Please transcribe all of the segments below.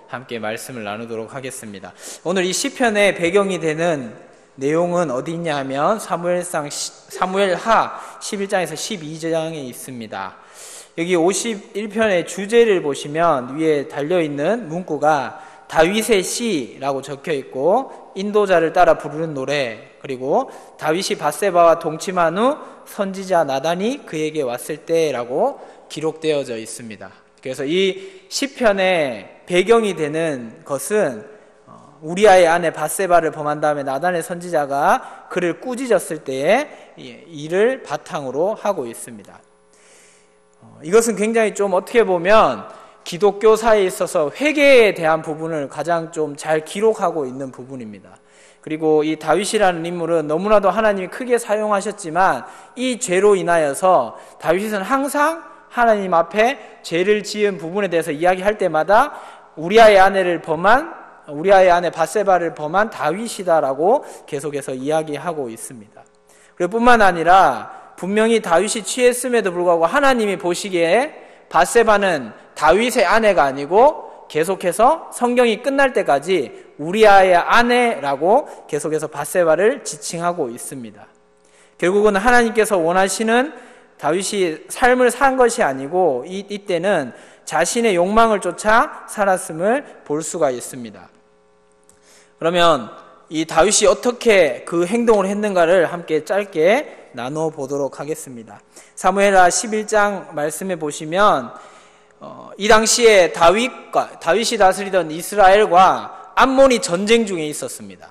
함께 말씀을 나누도록 하겠습니다. 오늘 이 시편의 배경이 되는 내용은 어디 있냐 하면 사무엘하 11장에서 12장에 있습니다. 여기 51편의 주제를 보시면 위에 달려있는 문구가 다윗의 시라고 적혀 있고, 인도자를 따라 부르는 노래, 그리고 다윗이 밧세바와 동침한 후 선지자 나단이 그에게 왔을 때라고 기록되어져 있습니다. 그래서 이 시편의 배경이 되는 것은 우리아의 아내 밧세바를 범한 다음에 나단의 선지자가 그를 꾸짖었을 때의 일을 바탕으로 하고 있습니다. 이것은 굉장히 좀 어떻게 보면 기독교사에 있어서 회개에 대한 부분을 가장 좀 잘 기록하고 있는 부분입니다. 그리고 이 다윗이라는 인물은 너무나도 하나님이 크게 사용하셨지만 이 죄로 인하여서 다윗은 항상 하나님 앞에 죄를 지은 부분에 대해서 이야기할 때마다 우리아의 아내 밧세바를 범한 다윗이다라고 계속해서 이야기하고 있습니다. 그리고 뿐만 아니라 분명히 다윗이 취했음에도 불구하고 하나님이 보시기에 밧세바는 다윗의 아내가 아니고 계속해서 성경이 끝날 때까지 우리아의 아내라고 계속해서 밧세바를 지칭하고 있습니다. 결국은 하나님께서 원하시는 다윗이 삶을 산 것이 아니고 이때는 자신의 욕망을 쫓아 살았음을 볼 수가 있습니다. 그러면 이 다윗이 어떻게 그 행동을 했는가를 함께 짧게 나누어 보도록 하겠습니다. 사무엘하 11장 말씀에 보시면 이 당시에 다윗이 다스리던 이스라엘과 암몬이 전쟁 중에 있었습니다.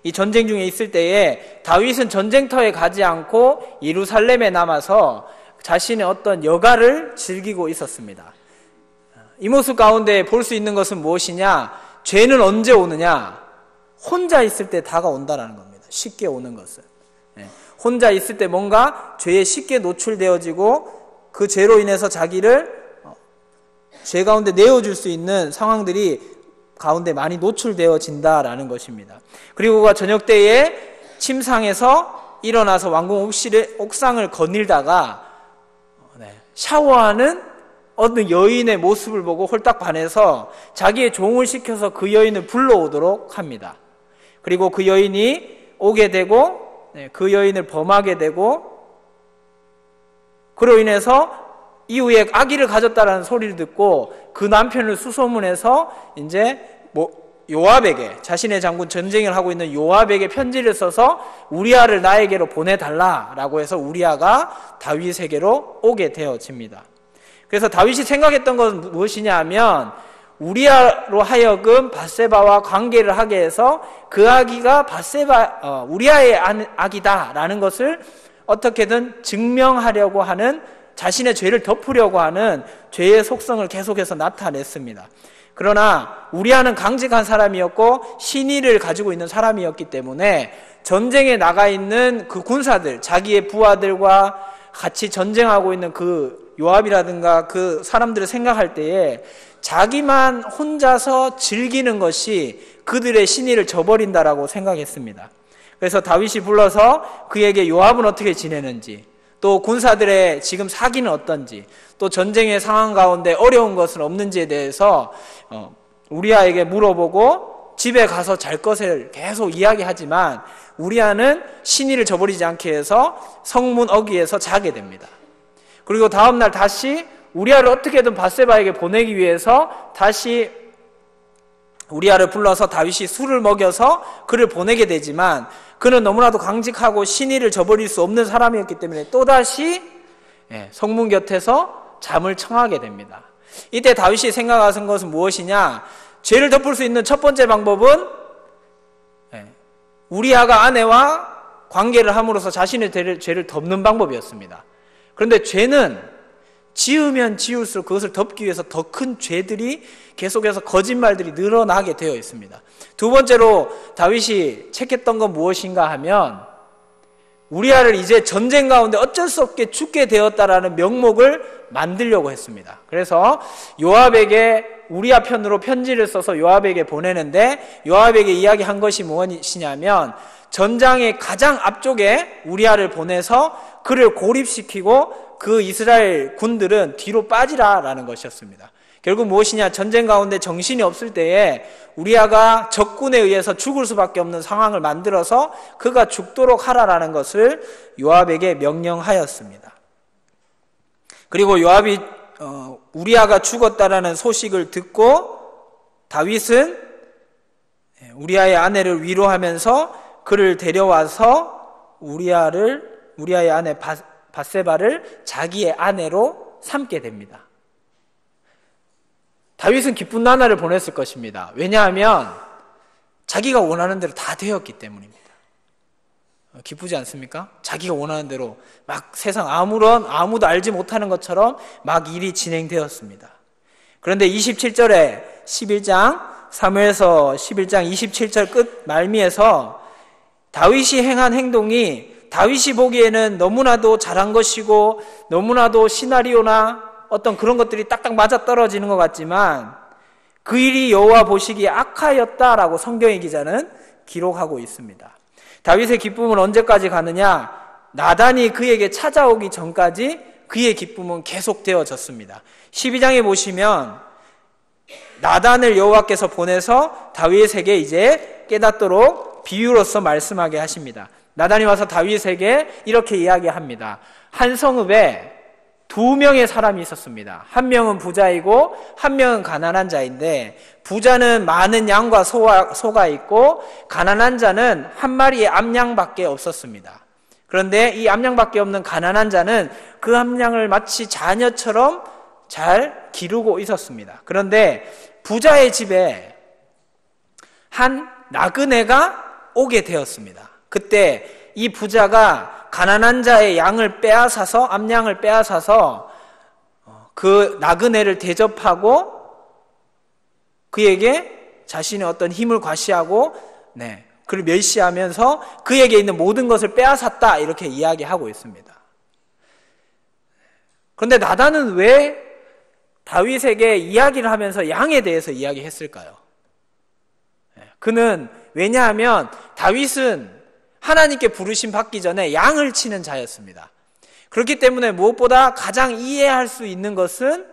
이 전쟁 중에 있을 때에 다윗은 전쟁터에 가지 않고 예루살렘에 남아서 자신의 어떤 여가를 즐기고 있었습니다. 이 모습 가운데 볼 수 있는 것은 무엇이냐? 죄는 언제 오느냐? 혼자 있을 때 다가온다라는 겁니다. 쉽게 오는 것은. 혼자 있을 때 뭔가 죄에 쉽게 노출되어지고 그 죄로 인해서 자기를 죄 가운데 내어줄 수 있는 상황들이 가운데 많이 노출되어진다라는 것입니다. 그리고 그가 저녁 때에 침상에서 일어나서 왕궁 옥상을 거닐다가 샤워하는 어느 여인의 모습을 보고 홀딱 반해서 자기의 종을 시켜서 그 여인을 불러오도록 합니다. 그리고 그 여인이 오게 되고 그 여인을 범하게 되고, 그로 인해서 이후에 아기를 가졌다라는 소리를 듣고 그 남편을 수소문해서 이제 요압에게, 자신의 장군 전쟁을 하고 있는 요압에게 편지를 써서 우리아를 나에게로 보내달라라고 해서 우리아가 다윗에게로 오게 되어집니다. 그래서 다윗이 생각했던 것은 무엇이냐 하면 우리아로 하여금 밧세바와 관계를 하게 해서 그 아기가 우리아의 아기다라는 것을 어떻게든 증명하려고 하는, 자신의 죄를 덮으려고 하는 죄의 속성을 계속해서 나타냈습니다. 그러나 우리아는 강직한 사람이었고 신의를 가지고 있는 사람이었기 때문에 전쟁에 나가 있는 그 군사들, 자기의 부하들과 같이 전쟁하고 있는 그 요압이라든가 그 사람들을 생각할 때에 자기만 혼자서 즐기는 것이 그들의 신의를 저버린다라고 생각했습니다. 그래서 다윗이 불러서 그에게 요압은 어떻게 지내는지, 또 군사들의 지금 사기는 어떤지, 또 전쟁의 상황 가운데 어려운 것은 없는지에 대해서 우리아에게 물어보고 집에 가서 잘 것을 계속 이야기하지만 우리아는 신의를 저버리지 않게 해서 성문 어귀에서 자게 됩니다. 그리고 다음날 다시 우리아를 어떻게든 밧세바에게 보내기 위해서 다시 우리아를 불러서 다윗이 술을 먹여서 그를 보내게 되지만 그는 너무나도 강직하고 신의를 저버릴 수 없는 사람이었기 때문에 또다시 성문 곁에서 잠을 청하게 됩니다. 이때 다윗이 생각하는 것은 무엇이냐? 죄를 덮을 수 있는 첫 번째 방법은 우리아가 아내와 관계를 함으로써 자신의 죄를 덮는 방법이었습니다. 그런데 죄는 지으면 지을수록 그것을 덮기 위해서 더 큰 죄들이 계속해서 거짓말들이 늘어나게 되어 있습니다. 두 번째로 다윗이 책했던 건 무엇인가 하면 우리아를 이제 전쟁 가운데 어쩔 수 없게 죽게 되었다라는 명목을 만들려고 했습니다. 그래서 요압에게 우리아 편으로 편지를 써서 요압에게 보내는데 요압에게 이야기한 것이 무엇이냐면 전장의 가장 앞쪽에 우리아를 보내서 그를 고립시키고 그 이스라엘 군들은 뒤로 빠지라라는 것이었습니다. 결국 무엇이냐? 전쟁 가운데 정신이 없을 때에 우리아가 적군에 의해서 죽을 수밖에 없는 상황을 만들어서 그가 죽도록 하라라는 것을 요압에게 명령하였습니다. 그리고 요압이 우리아가 죽었다라는 소식을 듣고 다윗은 우리아의 아내를 위로하면서 그를 데려와서 우리아의 아내 밧세바를 자기의 아내로 삼게 됩니다. 다윗은 기쁜 나날을 보냈을 것입니다. 왜냐하면 자기가 원하는 대로 다 되었기 때문입니다. 기쁘지 않습니까? 자기가 원하는 대로 막 세상 아무도 알지 못하는 것처럼 막 일이 진행되었습니다. 그런데 27절에 11장 사무엘서 11장 27절 끝 말미에서 다윗이 행한 행동이 다윗이 보기에는 너무나도 잘한 것이고 너무나도 시나리오나 어떤 그런 것들이 딱딱 맞아떨어지는 것 같지만 그 일이 여호와 보시기에 악하였다라고 성경의 기자는 기록하고 있습니다. 다윗의 기쁨은 언제까지 가느냐? 나단이 그에게 찾아오기 전까지 그의 기쁨은 계속되어졌습니다. 12장에 보시면 나단을 여호와께서 보내서 다윗에게 이제 깨닫도록 비유로서 말씀하게 하십니다. 나단이 와서 다윗에게 이렇게 이야기합니다. 한 성읍에 두 명의 사람이 있었습니다. 한 명은 부자이고 한 명은 가난한 자인데 부자는 많은 양과 소가 있고 가난한 자는 한 마리의 암양밖에 없었습니다. 그런데 이 암양밖에 없는 가난한 자는 그 암양을 마치 자녀처럼 잘 기르고 있었습니다. 그런데 부자의 집에 한 나그네가 오게 되었습니다. 그때 이 부자가 가난한 자의 양을 빼앗아서 암양을 빼앗아서 그 나그네를 대접하고 그에게 자신의 어떤 힘을 과시하고 그를 멸시하면서 그에게 있는 모든 것을 빼앗았다 이렇게 이야기하고 있습니다. 그런데 나단은 왜 다윗에게 이야기를 하면서 양에 대해서 이야기했을까요? 그는 왜냐하면 다윗은 하나님께 부르심 받기 전에 양을 치는 자였습니다. 그렇기 때문에 무엇보다 가장 이해할 수 있는 것은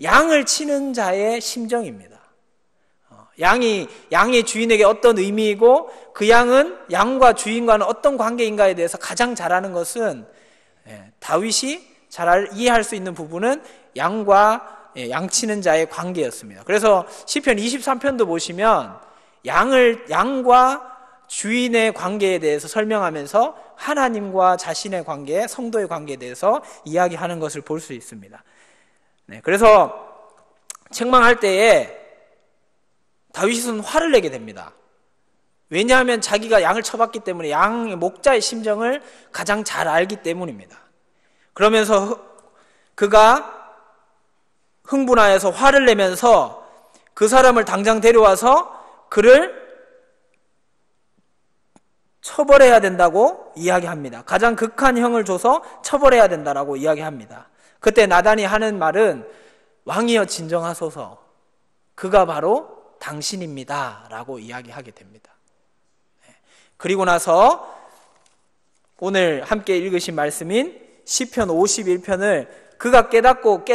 양을 치는 자의 심정입니다. 양의 주인에게 어떤 의미이고 그 양은 양과 주인과는 어떤 관계인가에 대해서 가장 잘 아는 것은 다윗이 잘 이해할 수 있는 부분은 양과 양치는 자의 관계였습니다. 그래서 시편 23편도 보시면 양과 주인의 관계에 대해서 설명하면서 하나님과 자신의 관계, 성도의 관계에 대해서 이야기하는 것을 볼 수 있습니다. 그래서 책망할 때에 다윗은 화를 내게 됩니다. 왜냐하면 자기가 양을 쳐봤기 때문에 양의 목자의 심정을 가장 잘 알기 때문입니다. 그러면서 그가 흥분하여서 화를 내면서 그 사람을 당장 데려와서 그를 처벌해야 된다고 이야기합니다. 가장 극한 형을 줘서 처벌해야 된다라고 이야기합니다. 그때 나단이 하는 말은 왕이여 진정하소서 그가 바로 당신입니다 라고 이야기하게 됩니다. 그리고 나서 오늘 함께 읽으신 말씀인 시편 51편을 그가 깨닫고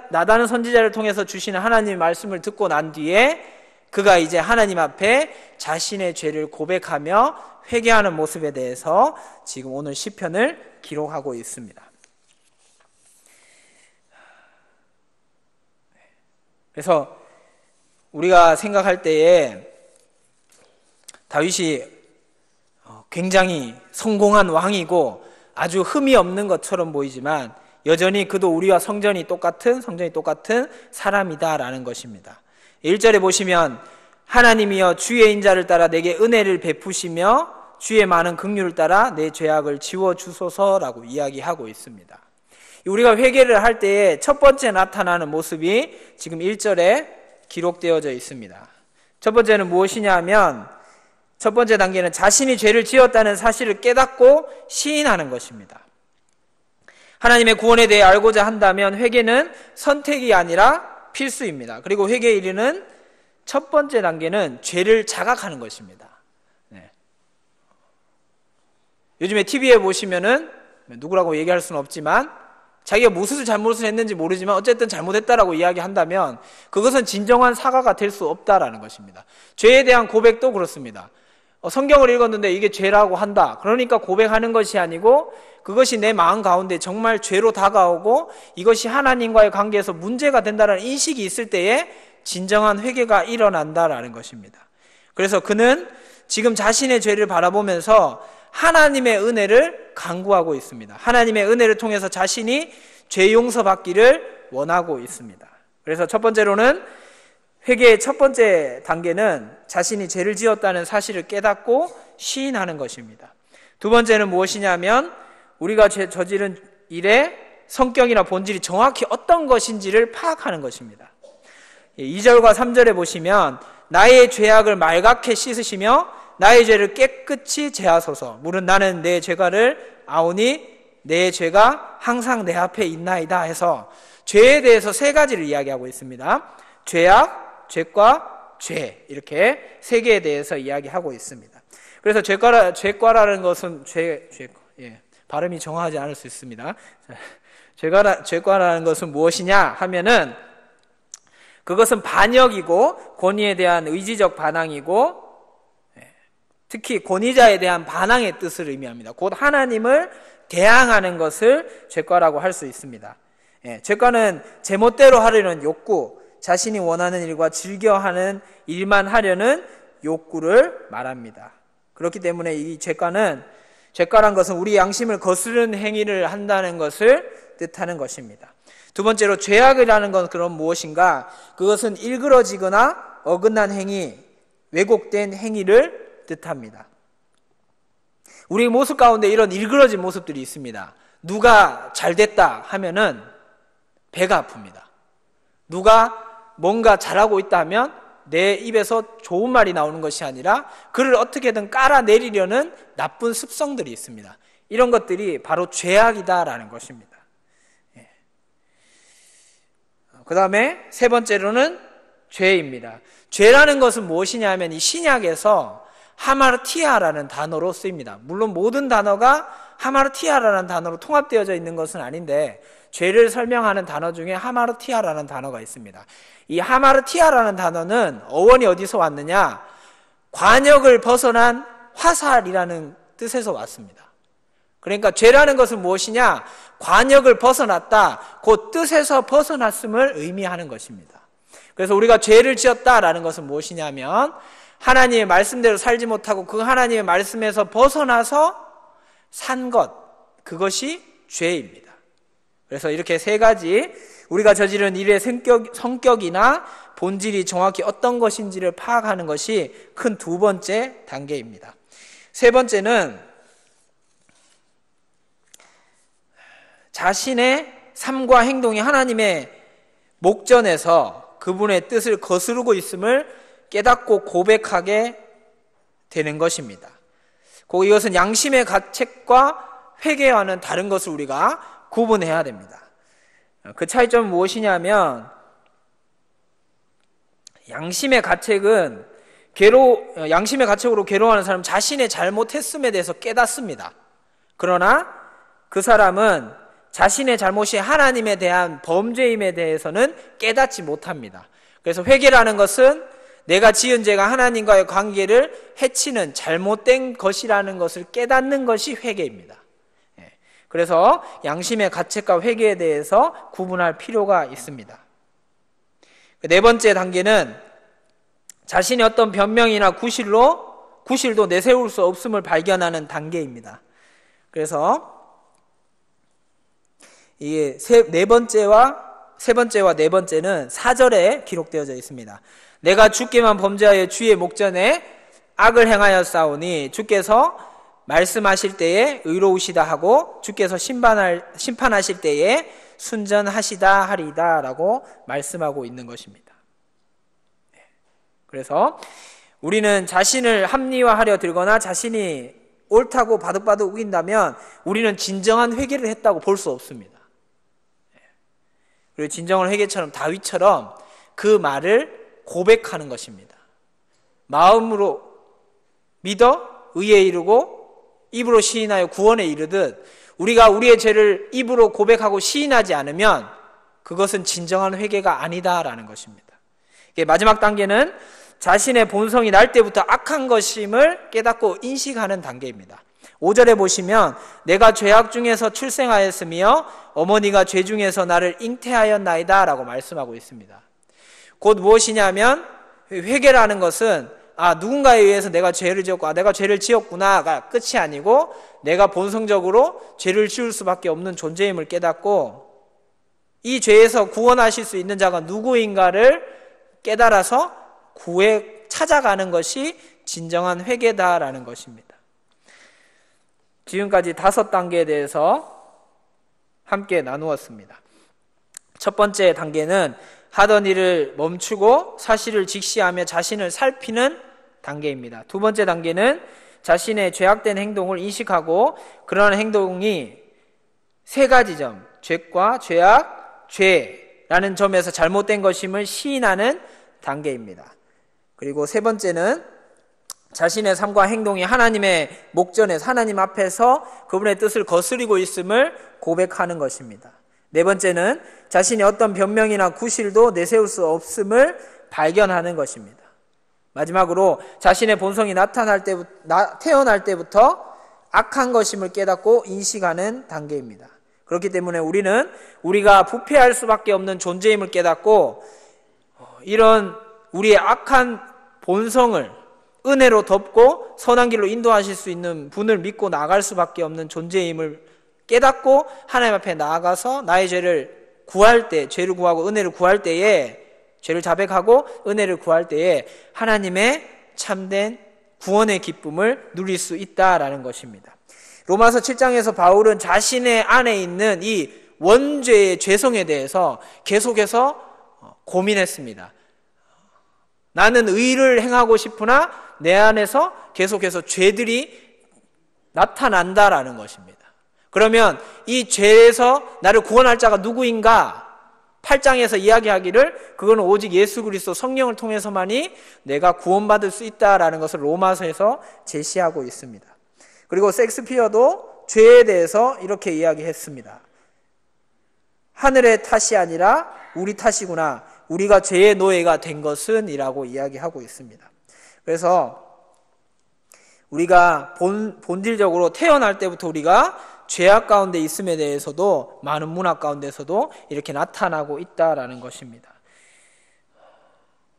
나단은 선지자를 통해서 주시는 하나님의 말씀을 듣고 난 뒤에 그가 이제 하나님 앞에 자신의 죄를 고백하며 회개하는 모습에 대해서 지금 오늘 시편을 기록하고 있습니다. 그래서 우리가 생각할 때에 다윗이 굉장히 성공한 왕이고 아주 흠이 없는 것처럼 보이지만 여전히 그도 우리와 성전이 똑같은 사람이다라는 것입니다. 1절에 보시면 하나님이여 주의 인자를 따라 내게 은혜를 베푸시며 주의 많은 긍휼을 따라 내 죄악을 지워주소서라고 이야기하고 있습니다. 우리가 회개를 할 때에 첫 번째 나타나는 모습이 지금 1절에 기록되어져 있습니다. 첫 번째는 무엇이냐 하면 첫 번째 단계는 자신이 죄를 지었다는 사실을 깨닫고 시인하는 것입니다. 하나님의 구원에 대해 알고자 한다면 회개는 선택이 아니라 필수입니다. 그리고 회개에 이르는 첫 번째 단계는 죄를 자각하는 것입니다. 요즘에 TV에 보시면은 누구라고 얘기할 수는 없지만 자기가 무슨 잘못을 했는지 모르지만 어쨌든 잘못했다라고 이야기한다면 그것은 진정한 사과가 될 수 없다라는 것입니다. 죄에 대한 고백도 그렇습니다. 성경을 읽었는데 이게 죄라고 한다. 그러니까 고백하는 것이 아니고 그것이 내 마음 가운데 정말 죄로 다가오고 이것이 하나님과의 관계에서 문제가 된다는 인식이 있을 때에 진정한 회개가 일어난다라는 것입니다. 그래서 그는 지금 자신의 죄를 바라보면서 하나님의 은혜를 간구하고 있습니다. 하나님의 은혜를 통해서 자신이 죄 용서받기를 원하고 있습니다. 그래서 첫 번째로는 회개의 첫 번째 단계는 자신이 죄를 지었다는 사실을 깨닫고 시인하는 것입니다. 두 번째는 무엇이냐면 우리가 저지른 일의 성격이나 본질이 정확히 어떤 것인지를 파악하는 것입니다. 2절과 3절에 보시면 나의 죄악을 말갛게 씻으시며 나의 죄를 깨끗이 제하소서. 물은 나는 내 죄가를 아오니 내 죄가 항상 내 앞에 있나이다 해서 죄에 대해서 세 가지를 이야기하고 있습니다. 죄악, 죄과 죄, 이렇게 세 개에 대해서 이야기하고 있습니다. 그래서 죄과라는 것은 발음이 정확하지 않을 수 있습니다. 죄과라는 것은 무엇이냐 하면은 그것은 반역이고 권위에 대한 의지적 반항이고 특히 권위자에 대한 반항의 뜻을 의미합니다. 곧 하나님을 대항하는 것을 죄과라고 할 수 있습니다. 죄과는 제멋대로 하려는 욕구, 자신이 원하는 일과 즐겨하는 일만 하려는 욕구를 말합니다. 그렇기 때문에 이 죄과란 것은 우리 양심을 거스르는 행위를 한다는 것을 뜻하는 것입니다. 두 번째로 죄악이라는 건 그럼 무엇인가? 그것은 일그러지거나 어긋난 행위, 왜곡된 행위를 뜻합니다. 우리 모습 가운데 이런 일그러진 모습들이 있습니다. 누가 잘됐다 하면은 배가 아픕니다. 누가 뭔가 잘하고 있다 하면 내 입에서 좋은 말이 나오는 것이 아니라 그를 어떻게든 깔아내리려는 나쁜 습성들이 있습니다. 이런 것들이 바로 죄악이다라는 것입니다. 그 다음에 세 번째로는 죄입니다. 죄라는 것은 무엇이냐 하면 이 신약에서 하마르티아라는 단어로 쓰입니다. 물론 모든 단어가 하마르티아라는 단어로 통합되어져 있는 것은 아닌데 죄를 설명하는 단어 중에 하마르티아라는 단어가 있습니다. 이 하마르티아라는 단어는 어원이 어디서 왔느냐? 관역을 벗어난 화살이라는 뜻에서 왔습니다. 그러니까 죄라는 것은 무엇이냐? 관역을 벗어났다, 그 뜻에서 벗어났음을 의미하는 것입니다. 그래서 우리가 죄를 지었다라는 것은 무엇이냐면 하나님의 말씀대로 살지 못하고 그 하나님의 말씀에서 벗어나서 산 것, 그것이 죄입니다. 그래서 이렇게 세 가지 우리가 저지른 일의 성격이나 본질이 정확히 어떤 것인지를 파악하는 것이 큰 두 번째 단계입니다. 세 번째는 자신의 삶과 행동이 하나님의 목전에서 그분의 뜻을 거스르고 있음을 깨닫고 고백하게 되는 것입니다. 이것은 양심의 가책과 회개와는 다른 것을 우리가 구분해야 됩니다. 그 차이점은 무엇이냐면 양심의 가책으로 괴로워하는 사람은 자신의 잘못했음에 대해서 깨닫습니다. 그러나 그 사람은 자신의 잘못이 하나님에 대한 범죄임에 대해서는 깨닫지 못합니다. 그래서 회개라는 것은 내가 지은 죄가 하나님과의 관계를 해치는 잘못된 것이라는 것을 깨닫는 것이 회개입니다. 그래서 양심의 가책과 회개에 대해서 구분할 필요가 있습니다. 네 번째 단계는 자신의 어떤 변명이나 구실도 내세울 수 없음을 발견하는 단계입니다. 그래서 이게 세 번째와 네 번째는 4절에 기록되어져 있습니다. 내가 주께만 범죄하여 주의 목전에 악을 행하였사오니 주께서 말씀하실 때에 의로우시다 하고 주께서 심판하실 때에 순전하시다 하리다 라고 말씀하고 있는 것입니다. 그래서 우리는 자신을 합리화하려 들거나 자신이 옳다고 바득바득 우긴다면 우리는 진정한 회개를 했다고 볼 수 없습니다. 그리고 진정한 회개처럼 다윗처럼 그 말을 고백하는 것입니다. 마음으로 믿어 의에 이르고 입으로 시인하여 구원에 이르듯 우리가 우리의 죄를 입으로 고백하고 시인하지 않으면 그것은 진정한 회개가 아니다라는 것입니다. 마지막 단계는 자신의 본성이 날 때부터 악한 것임을 깨닫고 인식하는 단계입니다. 5절에 보시면 내가 죄악 중에서 출생하였으며 어머니가 죄 중에서 나를 잉태하였나이다 라고 말씀하고 있습니다. 곧 무엇이냐면 회개라는 것은 누군가에 의해서 내가 죄를 지었고 내가 죄를 지었구나가 끝이 아니고 내가 본성적으로 죄를 지을 수밖에 없는 존재임을 깨닫고 이 죄에서 구원하실 수 있는 자가 누구인가를 깨달아서 찾아가는 것이 진정한 회개다라는 것입니다. 지금까지 5단계에 대해서 함께 나누었습니다. 첫 번째 단계는 하던 일을 멈추고 사실을 직시하며 자신을 살피는 단계입니다. 두 번째 단계는 자신의 죄악된 행동을 인식하고 그러한 행동이 3가지 점, 죄과 죄악, 죄라는 점에서 잘못된 것임을 시인하는 단계입니다. 그리고 세 번째는 자신의 삶과 행동이 하나님의 목전에서 하나님 앞에서 그분의 뜻을 거스리고 있음을 고백하는 것입니다. 네 번째는 자신이 어떤 변명이나 구실도 내세울 수 없음을 발견하는 것입니다. 마지막으로 자신의 본성이 태어날 때부터 악한 것임을 깨닫고 인식하는 단계입니다. 그렇기 때문에 우리는 우리가 부패할 수밖에 없는 존재임을 깨닫고 이런 우리의 악한 본성을 은혜로 덮고 선한 길로 인도하실 수 있는 분을 믿고 나아갈 수밖에 없는 존재임을 깨닫고 하나님 앞에 나아가서 나의 죄를 구할 때, 죄를 구하고 은혜를 구할 때에, 죄를 자백하고 은혜를 구할 때에 하나님의 참된 구원의 기쁨을 누릴 수 있다라는 것입니다. 로마서 7장에서 바울은 자신의 안에 있는 이 원죄의 죄성에 대해서 계속해서 고민했습니다. 나는 의를 행하고 싶으나 내 안에서 계속해서 죄들이 나타난다라는 것입니다. 그러면 이 죄에서 나를 구원할 자가 누구인가? 8장에서 이야기하기를 그거는 오직 예수 그리스도 성령을 통해서만이 내가 구원받을 수 있다라는 것을 로마서에서 제시하고 있습니다. 그리고 섹스피어도 죄에 대해서 이렇게 이야기했습니다. 하늘의 탓이 아니라 우리 탓이구나. 우리가 죄의 노예가 된 것은 이라고 이야기하고 있습니다. 그래서 우리가 본질적으로 태어날 때부터 우리가 죄악 가운데 있음에 대해서도 많은 문학 가운데서도 이렇게 나타나고 있다라는 것입니다.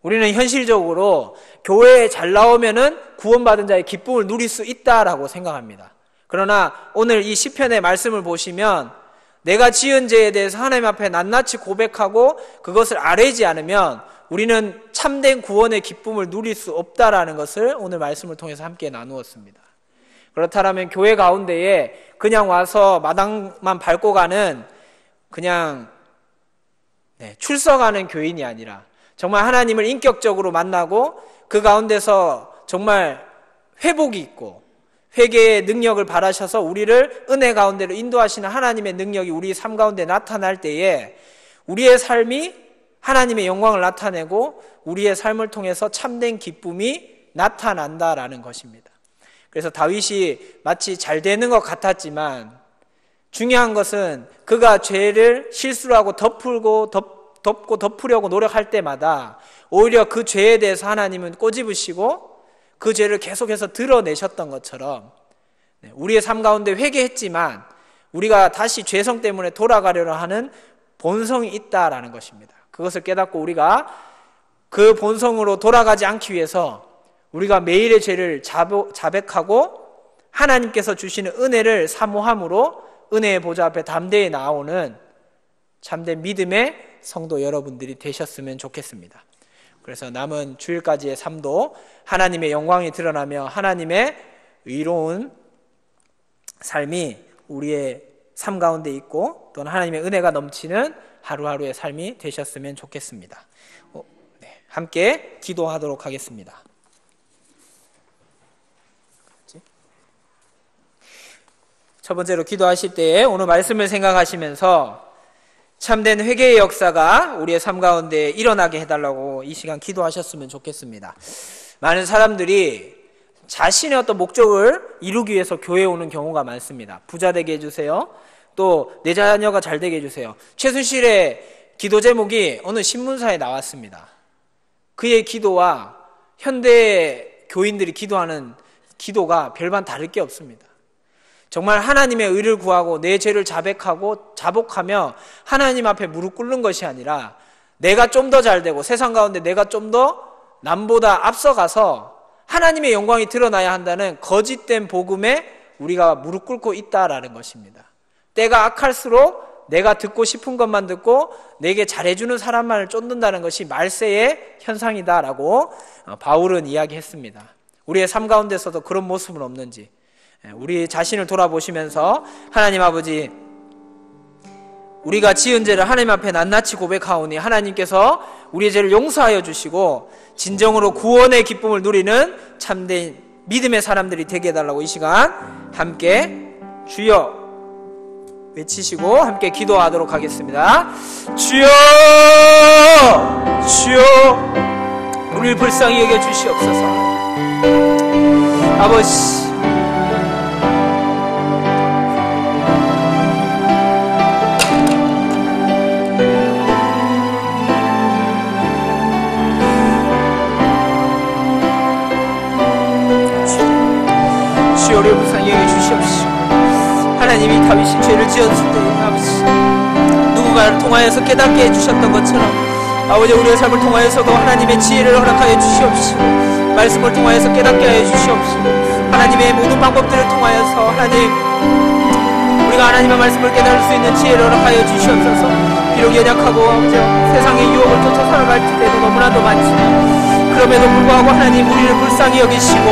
우리는 현실적으로 교회에 잘 나오면은 구원받은 자의 기쁨을 누릴 수 있다라고 생각합니다. 그러나 오늘 이 시편의 말씀을 보시면 내가 지은 죄에 대해서 하나님 앞에 낱낱이 고백하고 그것을 아뢰지 않으면 우리는 참된 구원의 기쁨을 누릴 수 없다라는 것을 오늘 말씀을 통해서 함께 나누었습니다. 그렇다면 교회 가운데에 그냥 와서 마당만 밟고 가는 그냥 출석하는 교인이 아니라 정말 하나님을 인격적으로 만나고 그 가운데서 정말 회복이 있고 회개의 능력을 바라셔서 우리를 은혜 가운데로 인도하시는 하나님의 능력이 우리 삶 가운데 나타날 때에 우리의 삶이 하나님의 영광을 나타내고 우리의 삶을 통해서 참된 기쁨이 나타난다라는 것입니다. 그래서 다윗이 마치 잘 되는 것 같았지만 중요한 것은 그가 죄를 실수를 하고 덮고 덮으려고 노력할 때마다 오히려 그 죄에 대해서 하나님은 꼬집으시고 그 죄를 계속해서 드러내셨던 것처럼 우리의 삶 가운데 회개했지만 우리가 다시 죄성 때문에 돌아가려고 하는 본성이 있다라는 것입니다. 그것을 깨닫고 우리가 그 본성으로 돌아가지 않기 위해서 우리가 매일의 죄를 자백하고 하나님께서 주시는 은혜를 사모함으로 은혜의 보좌 앞에 담대히 나오는 참된 믿음의 성도 여러분들이 되셨으면 좋겠습니다. 그래서 남은 주일까지의 삶도 하나님의 영광이 드러나며 하나님의 의로운 삶이 우리의 삶 가운데 있고 또는 하나님의 은혜가 넘치는 하루하루의 삶이 되셨으면 좋겠습니다. 함께 기도하도록 하겠습니다. 첫 번째로 기도하실 때에 오늘 말씀을 생각하시면서 참된 회개의 역사가 우리의 삶 가운데 일어나게 해달라고 이 시간 기도하셨으면 좋겠습니다. 많은 사람들이 자신의 어떤 목적을 이루기 위해서 교회에 오는 경우가 많습니다. 부자 되게 해주세요. 또 내 자녀가 잘 되게 해주세요. 최순실의 기도 제목이 어느 신문사에 나왔습니다. 그의 기도와 현대 교인들이 기도하는 기도가 별반 다를 게 없습니다. 정말 하나님의 의를 구하고 내 죄를 자복하며 하나님 앞에 무릎 꿇는 것이 아니라 내가 좀 더 잘 되고 세상 가운데 내가 좀 더 남보다 앞서가서 하나님의 영광이 드러나야 한다는 거짓된 복음에 우리가 무릎 꿇고 있다라는 것입니다. 때가 악할수록 내가 듣고 싶은 것만 듣고 내게 잘해주는 사람만을 쫓는다는 것이 말세의 현상이다라고 바울은 이야기했습니다. 우리의 삶 가운데서도 그런 모습은 없는지 우리 자신을 돌아보시면서 하나님 아버지, 우리가 지은 죄를 하나님 앞에 낱낱이 고백하오니 하나님께서 우리의 죄를 용서하여 주시고 진정으로 구원의 기쁨을 누리는 참된 믿음의 사람들이 되게 해달라고 이 시간 함께 주여 외치시고 함께 기도하도록 하겠습니다. 주여, 주여, 우리를 불쌍히 여겨 주시옵소서. 아버지, 주여, 우리를 불쌍히 여겨 주시옵시고, 하나님이 다윗이 죄를 지었을 때 아버지 누군가를 통하여서 깨닫게 해주셨던 것처럼 아버지 우리의 삶을 통하여서도 하나님의 지혜를 허락하여 주시옵시고 말씀을 통하여서 깨닫게 하여 주시옵시고 하나님의 모든 방법들을 통하여서 하나님 우리가 하나님의 말씀을 깨달을 수 있는 지혜를 허락하여 주시옵소서. 비록 연약하고 세상의 유혹을 쫓아 살아갈 때도 너무나도 많지만 그럼에도 불구하고 하나님 우리를 불쌍히 여기시고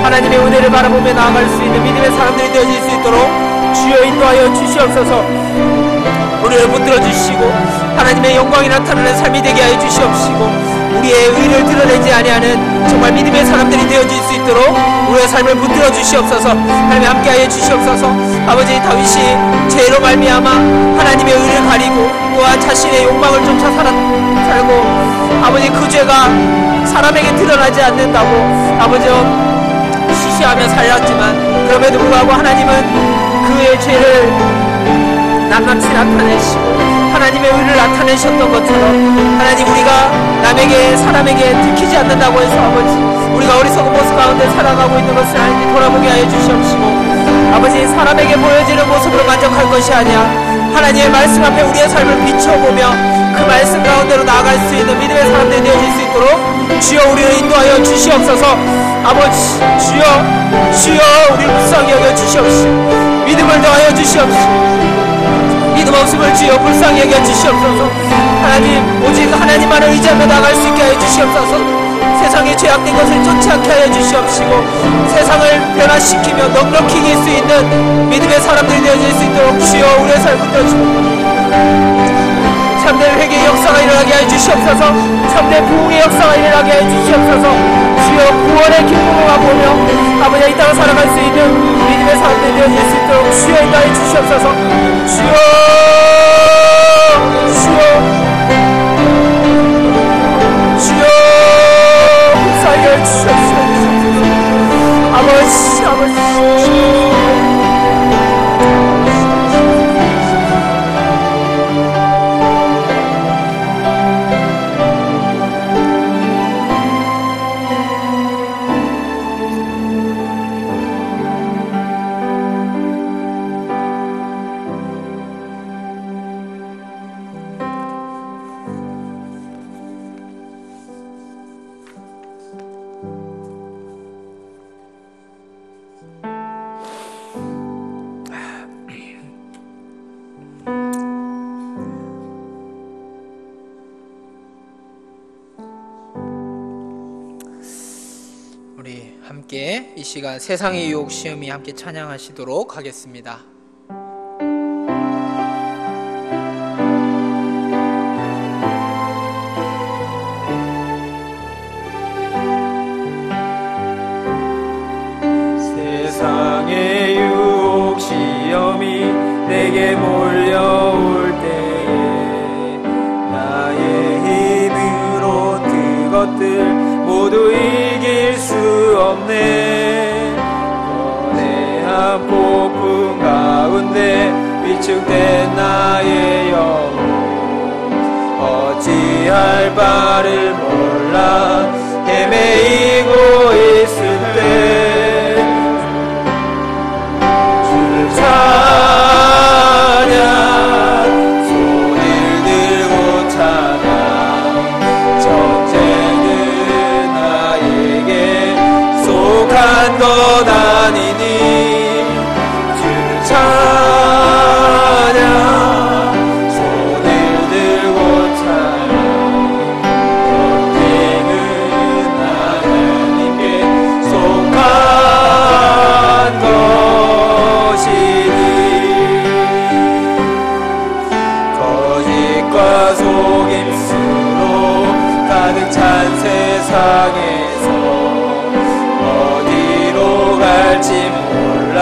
하나님의 은혜를 바라보며 나아갈 수 있는 믿음의 사람들이 되어질 수 있도록 주여 인도하여 주시옵소서. 우리를 붙들어 주시고 하나님의 영광이 나타나는 삶이 되게 하여 주시옵시고 우리의 의를 드러내지 아니하는 정말 믿음의 사람들이 되어질 수 있도록 우리의 삶을 붙들어 주시옵소서. 하나님 함께하여 주시옵소서. 아버지 다윗이 죄로 말미암아 하나님의 의를 가리고 또한 자신의 욕망을 쫓아 살고 아버지 그 죄가 사람에게 드러나지 않는다고 아버지 시시하며 살았지만 그럼에도 불구하고 하나님은 그의 죄를 낱낱이 나타내시고 하나님의 의를 나타내셨던 것처럼 하나님 우리가 남에게 사람에게 들키지 않는다고 해서 아버지 우리가 어리석은 모습 가운데 살아가고 있는 것을 하나님 돌아보게 하여 주시옵시고 아버지 사람에게 보여지는 모습으로 만족할 것이 아니야 하나님의 말씀 앞에 우리의 삶을 비춰보며 그 말씀 가운데로 나아갈 수 있는 믿음의 사람들이 되어질 수 있도록 주여 우리를 인도하여 주시옵소서. 아버지 주여 주여 우리를 불쌍히 여겨 주시옵시고 믿음을 더하여 주시옵시고 믿음 없음을 주여 불쌍히 여겨 주시옵소서. 하나님 오직 하나님만을 의지하며 나갈 수 있게 하여 주시옵소서. 세상의 죄악된 것을 쫓지 않게 하여 주시옵시고 세상을 변화시키며 넉넉히 이길 수 있는 믿음의 사람들이 되어질 수 있도록 주여 우리의 삶을 붙들어주시고 참된 회개의 역사가 일어나게 하여 주시옵소서. 참된 부흥의 역사가 일어나게 하여 주시옵소서. 주여 구원의 기쁨을 맛보며 아버지 이 땅을 살아갈 수 있는 믿음의 사람들이 되어질 수 있도록 주여 인도하여 주시옵소서. 주여 불쌍히 주시옵소서. 아버지 함께 이 시간 세상의 유혹 시험이 함께 찬양하시도록 하겠습니다. 세상의 유혹 시험이 내게 몰려올 때에 나의 힘으로 그것들 모두 이길 수 없네. 가운데 위축된 나의 영혼 어찌할 바를 몰라 헤매이고 있을 때 주를 찬양 손을 들고 찬양 전쟁은 나에게 속한 것 아니니 주를 찬양 손을 들고 찬양 전쟁은 하나님께 속한 것이니 거짓과 속임수로 가득 찬 세상에서 어디로 갈지 몰라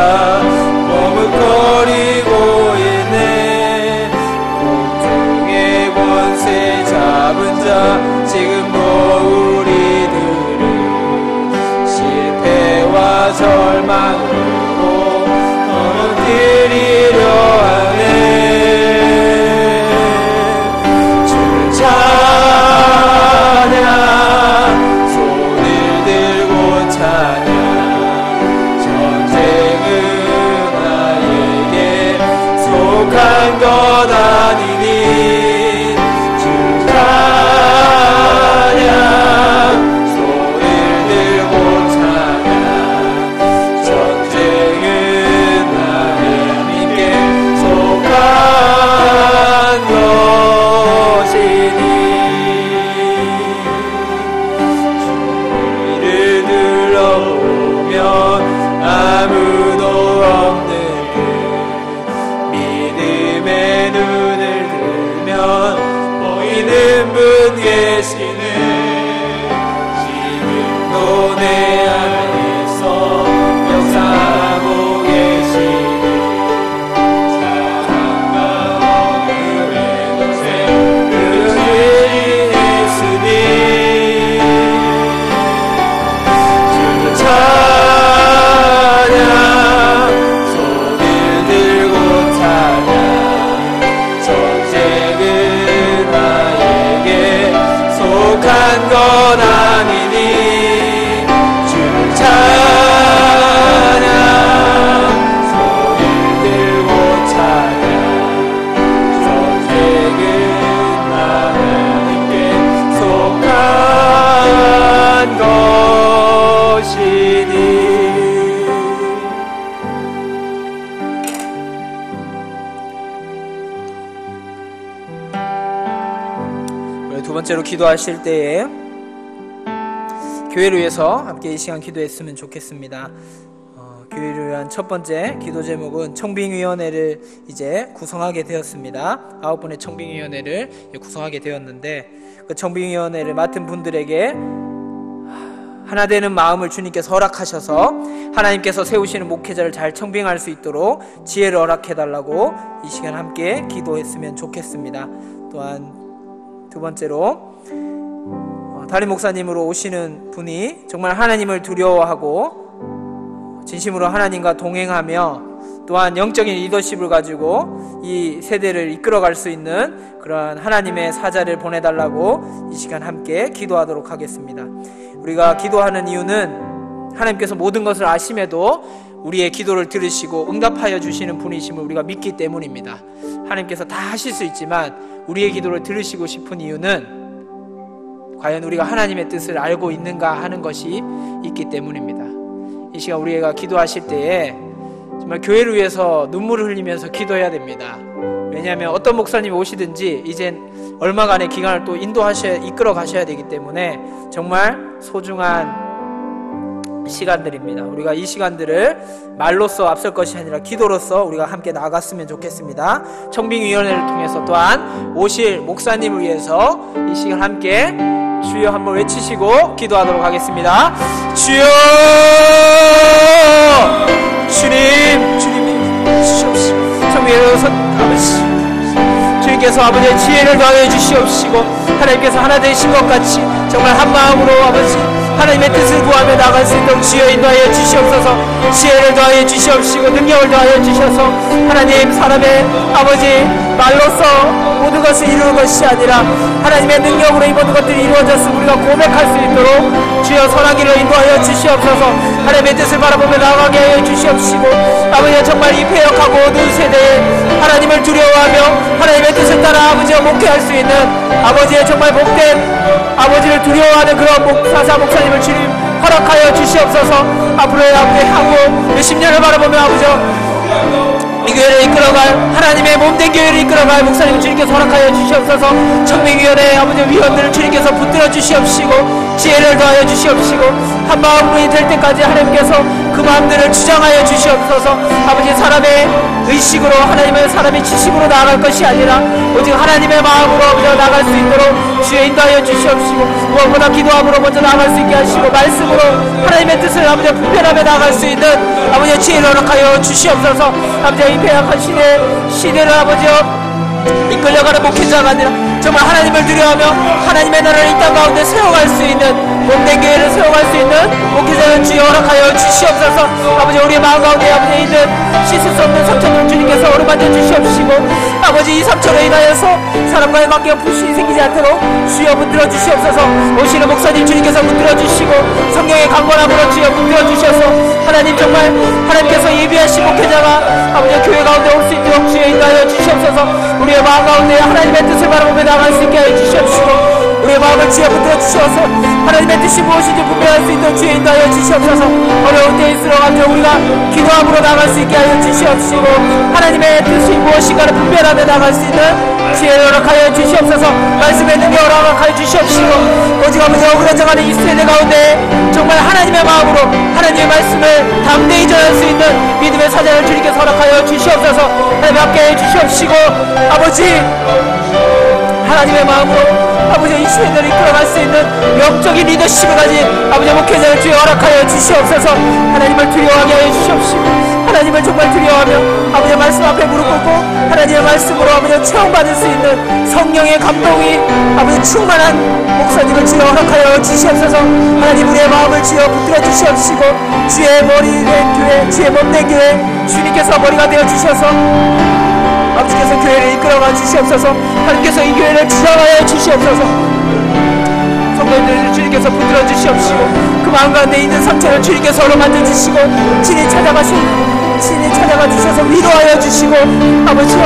머뭇거리고 있네 공중의 권세 잡은 자 지금도 우리들을 실패와 절망으로 넘어뜨리려 하네 주를 찬양 손을 들고 찬양 전쟁은 나에게 속한 것 아니니 주를 찬양 손을 들고 찬양 전쟁은 하나님께 속한 것이니 주위를 둘러보면 아무도 없는 듯 믿음의 눈을 들면 보이는 분 계시네 지금도 내 안에서 역사하고 계시네 사랑과 어둠의 권세 그들이 있으니 주를 찬양 손을 들고 찬양 전쟁은 나에게 속한 것 아니니 주를 찬양 손을 들고 찬양 전쟁은 하나님께 속한 것이니 두 번째로 기도하실 때에 교회를 위해서 함께 이 시간 기도했으면 좋겠습니다. 교회를 위한 첫 번째 기도 제목은 청빙위원회를 이제 구성하게 되었습니다. 9분의 청빙위원회를 구성하게 되었는데 그 청빙위원회를 맡은 분들에게 하나 되는 마음을 주님께서 허락하셔서 하나님께서 세우시는 목회자를 잘 청빙할 수 있도록 지혜를 허락해달라고 이 시간 함께 기도했으면 좋겠습니다. 또한 두 번째로 담임 목사님으로 오시는 분이 정말 하나님을 두려워하고 진심으로 하나님과 동행하며 또한 영적인 리더십을 가지고 이 세대를 이끌어갈 수 있는 그러한 하나님의 사자를 보내달라고 이 시간 함께 기도하도록 하겠습니다. 우리가 기도하는 이유는 하나님께서 모든 것을 아심에도 우리의 기도를 들으시고 응답하여 주시는 분이심을 우리가 믿기 때문입니다. 하나님께서 다 하실 수 있지만 우리의 기도를 들으시고 싶은 이유는 과연 우리가 하나님의 뜻을 알고 있는가 하는 것이 있기 때문입니다. 이 시간 우리가 기도하실 때에 정말 교회를 위해서 눈물을 흘리면서 기도해야 됩니다. 왜냐하면 어떤 목사님이 오시든지 이젠 얼마간의 기간을 또 이끌어 가셔야 되기 때문에 정말 소중한 시간들입니다. 우리가 이 시간들을 말로써 앞설 것이 아니라 기도로서 우리가 함께 나아갔으면 좋겠습니다. 청빙위원회를 통해서 또한 오실 목사님을 위해서 이 시간 함께 주여 한번 외치시고 기도하도록 하겠습니다. 주여, 주님이 주시옵시고 청빙위원회 아버지 주님께서 아버지의 지혜를 더하여 주시옵시고 하나님께서 하나 되신 것 같이 정말 한 마음으로 아버지 하나님의 뜻을 구하며 나갈 수 있도록 주여 인도하여 주시옵소서. 지혜를 더하여 주시옵시고 능력을 더하여 주셔서 하나님, 사람의 아버지 말로써 모든 것을 이루는 것이 아니라 하나님의 능력으로 이 모든 것들이 이루어졌음을 우리가 고백할 수 있도록 주여 선한 길로 인도하여 주시옵소서. 하나님의 뜻을 바라보며 나아가게 하여 주시옵시고, 아버지 정말 이 폐역하고 어두운 세대에 하나님을 두려워하며 하나님의 뜻을 따라 아버지와 목회할 수 있는 아버지의 정말 복된 아버지를 두려워하는 그런 목사사 목사님을 주님 허락하여 주시옵소서. 앞으로의 향후 몇십 년을 바라보며 아버지와 이 교회를 이끌어갈 하나님의 몸된 교회를 이끌어갈 목사님 주님께서 허락하여 주시옵소서. 청명위원회 아버지 위원들을 주님께서 붙들어 주시옵시고 지혜를 더하여 주시옵시고 한 마음이 될 때까지 하나님께서 그 마음들을 주장하여 주시옵소서. 아버지 사람의 의식으로 하나님의 사람의 지식으로 나아갈 것이 아니라 오직 하나님의 마음으로 아버지와 나아갈 수 있도록 주여 인도하여 주시옵시고, 무엇보다 기도함으로 먼저 나아갈 수 있게 하시고 말씀으로 하나님의 뜻을 아버지 분별하며 나아갈 수 있는 아버지의 지혜를 허락하여 주시옵소서. 아버지 이 폐역한 시대를 아버지여 이끌려가는 목회자가 아니라 정말 하나님을 두려워하며 하나님의 나라를 이 땅 가운데 세워갈 수 있는 몸된 교회를 세워갈 수 있는 목회자를 주여 허락하여 주시옵소서. 아버지 우리의 마음 가운데 아버지 있는 씻을 수 없는 상처를 주님께서 어루만져 주시옵시고, 아버지 이 상처로 인하여서 사람과의 관계가 불신이 생기지 않도록 주여 붙들어 주시옵소서. 오시는 목사님 주님께서 붙들어 주시고 성령의 강건함으로 주여 붙들어 주셔서 하나님 정말 하나님께서 예비하신 목회자가 아버지 교회 가운데 올 수 있도록 주여 인도하여 주시옵소서. 우리의 마음 가운데 하나님의 뜻을 바라보며 나갈 수 있게 하여 주시옵시고, 우리의 마음을 주여 붙들어 주셔서 하나님의 뜻이 무엇인지 분별할 수 있도록 주여 인도하여 주시옵소서. 어려운 때일수록 아버지 우리가 기도함으로 나갈 수 있게 하여 주시옵시고, 하나님의 뜻이 무엇인가를 분별하며 나갈 수 있는 지혜를 허락하여 주시옵소서. 말씀의 능력을 허락하여 주시옵시고, 오직 아버지 억울해져가는 이 세대 가운데 정말 하나님의 마음으로 하나님의 말씀을 담대히 전할 수 있는 믿음의 사자를 주님께서 허락하여 주시옵소서. 하나님 함께해 주시옵시고, 아버지 하나님의 마음으로 아버지 이 시대를 이끌어갈 수 있는 영적인 리더십을 가진 아버지 목회자를 주여 허락하여 주시옵소서. 하나님을 두려워하게 하여 주시옵시고, 하나님을 정말 두려워하며 아버지 말씀 앞에 무릎 꿇고 하나님의 말씀으로 아버지 체험받을 수 있는 성령의 감동이 아버지 충만한 목사님을 주여 허락하여 주시옵소서. 하나님 우리의 마음을 주여 붙들어 주시옵시고, 주의 머리 된 교회, 주의 몸된 교회 주님께서 머리가 되어 주셔서 아버지께서 교회를 이끌어가 주시옵소서. 하나님께서 이 교회를 주장하여 주시옵소서. 성도님들을 주님께서 붙들어 주시옵시고, 그 마음 가운데 있는 상처를 주님께서 어루만져 주시고 친히 찾아가 주셔서 위로하여 주시고, 아버지여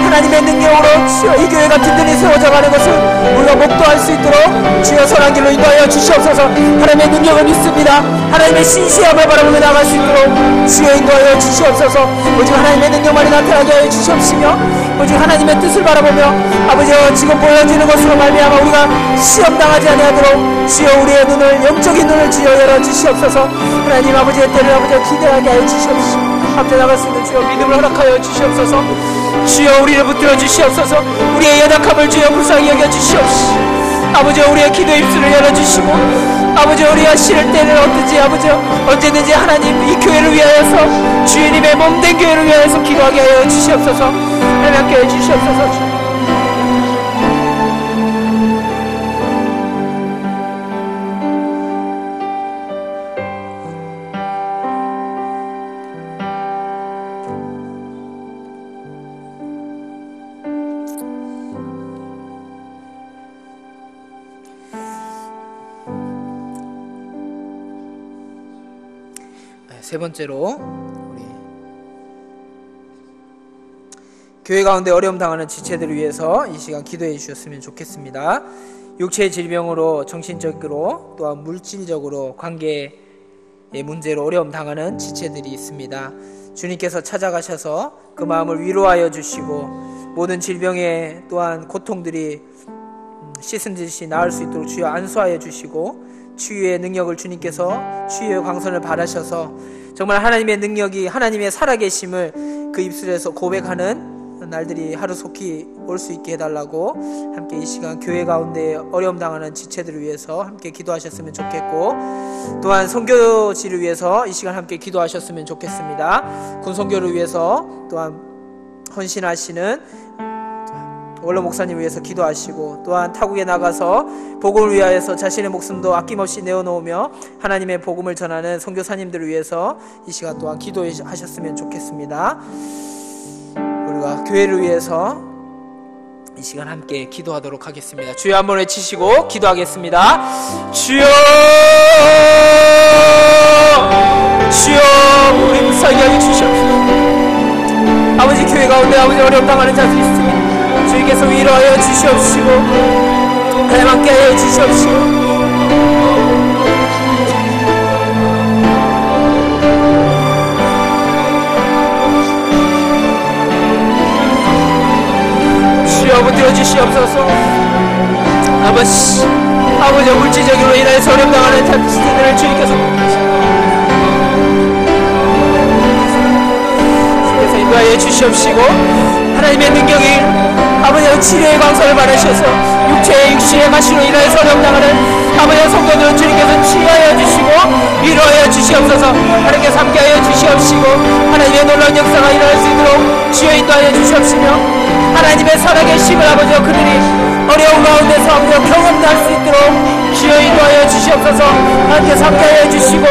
하나님의 능력으로 주여 이 교회가 든든히 세워져 가는 것을 우리가 목도할 수 있도록 주여 선한 길로 인도하여 주시옵소서. 하나님의 능력을 믿습니다. 하나님의 신실함을 바라보며 나갈 수 있도록 주여 인도하여 주시옵소서. 오직 하나님의 능력만이 나타나게 하여 주시옵시며, 오직 하나님의 뜻을 바라보며 아버지여 지금 보여지는 것으로 말미암아 우리가 시험당하지 아니하도록 주여 우리의 눈을, 영적인 눈을 주여 열어주시옵소서. 하나님 아버지의 때를 아버지여 기대하게 하여 주시옵시고, 앞에 나갈 수 있는 주여 믿음을 허락하여 주시옵소서. 주여 우리를 붙들어 주시옵소서. 우리의 연약함을 주여 불쌍히 여겨 주시옵시고, 아버지 우리의 기도 입술을 열어주시고, 아버지 우리가 싫을 때는 어든지 아버지 언제든지 하나님 이 교회를 위하여서 주님의 몸된 교회를 위하여서 기도하게 하여 주시옵소서. 하나님 함께 해 주시옵소서. 세 번째로 우리 교회 가운데 어려움 당하는 지체들을 위해서 이 시간 기도해 주셨으면 좋겠습니다. 육체의 질병으로, 정신적으로, 또한 물질적으로 관계의 문제로 어려움 당하는 지체들이 있습니다. 주님께서 찾아가셔서 그 마음을 위로하여 주시고, 모든 질병에 또한 고통들이 씻은 듯이 나을 수 있도록 주여 안수하여 주시고, 치유의 능력을 주님께서 치유의 광선을 바라셔서 정말 하나님의 능력이, 하나님의 살아계심을 그 입술에서 고백하는 날들이 하루속히 올 수 있게 해달라고 함께 이 시간 교회 가운데 어려움 당하는 지체들을 위해서 함께 기도하셨으면 좋겠고, 또한 선교지를 위해서 이 시간 함께 기도하셨으면 좋겠습니다. 군선교를 위해서 또한 헌신하시는 원로 목사님 위해서 기도하시고, 또한 타국에 나가서 복음을 위하여서 자신의 목숨도 아낌없이 내어놓으며 하나님의 복음을 전하는 선교사님들을 위해서 이 시간 또한 기도하셨으면 좋겠습니다. 우리가 교회를 위해서 이 시간 함께 기도하도록 하겠습니다. 주여 한번 외치시고 기도하겠습니다. 주여, 주여, 우리 무사하게 하여 주시옵소서. 아버지, 교회 가운데 아버지 어려움 당하는 자들이 있습니다. 주님께서 위로하여 주시옵시고 하나님 함께 하여 주시옵시고, 주여 붙들어 주시옵소서. 아버지 물질적으로 인하여서 어려움 당하는 자들을 주님께서 인도하여 주시옵시고, 하나님의 능력이 아버지의 치료의 광선을 받으셔서 육신의 가시로 인하여서 어려움 당하는 아버지의 성도들은 주님께서 치유하여 주시고 위로하여 주시옵소서. 하나님께서 함께하여 주시옵시고 하나님의 놀라운 역사가 일어날 수 있도록 주여 인도하여 주시옵시며, 하나님의 살아계심을 아버지여 그들이 어려운 가운데서 아버지여 경험할 수 있도록 주여 인도하여 주시옵소서. 하나님께서 함께하여 주시고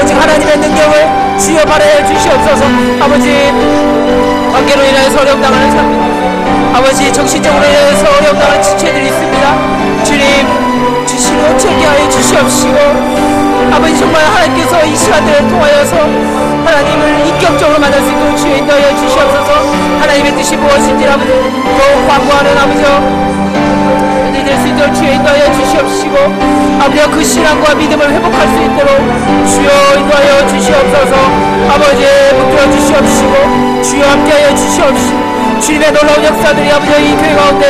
오직 하나님의 능력을 주여 바라여 주시옵소서. 아버지, 관계로 인하여서 어려움 당하는 사람들, 아버지 정신적으로 인하여서 어려움 당하는 지체들이 있습니다. 주님, 주시고 체계하여 주시옵시고, 아버지 정말 하나님께서 이 시간들을 통하여서 하나님을 인격적으로 만날 수 있도록 주여 인도하여 주시옵소서. 하나님의 뜻이 무엇인지 아버지 더욱 광고하는 아버지여 될 수 있도록 주여 인도하여 주시옵시고, 아버지여 그 신앙과 믿음을 회복할 수 있도록 주여 인도하여 주시옵소서. 아버지 붙들어 주시옵시고 주여 함께하여 주시옵시고, 주님의 놀라운 역사들이 아버지여 이 교회 가운데